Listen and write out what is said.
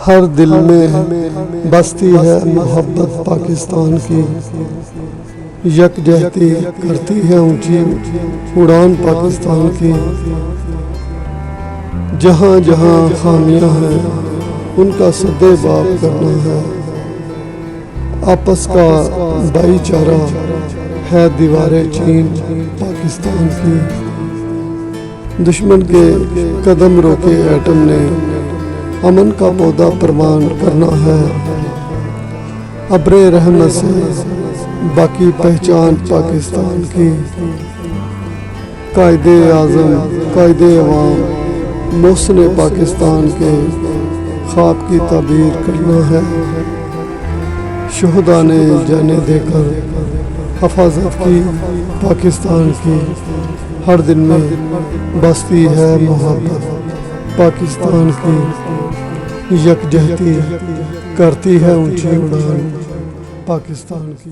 ہر دل میں بستی ہے محبت پاکستان کی، یکجہتی کرتی ہے اونچی اڑان پاکستان کی۔ جہاں جہاں خامیاں ہیں ان کا سدے باب کرنا ہے، آپس کا بھائی چارہ ہے دیوار چین پاکستان کی۔ دشمن کے قدم روکے ایٹم نے امن کا پودا پروان کرنا ہے، ابر رحمت سے باقی پہچان پاکستان کی۔ قائد اعظم قائد عوام محسن پاکستان کے خواب کی تعبیر کرنا ہے، شہداء نے جانیں دے کر حفاظت کی پاکستان کی۔ ہر دل میں بستی ہے محبت پاکستان کی، یکجہتی کرتی ہے اونچی اڑان پاکستان کی۔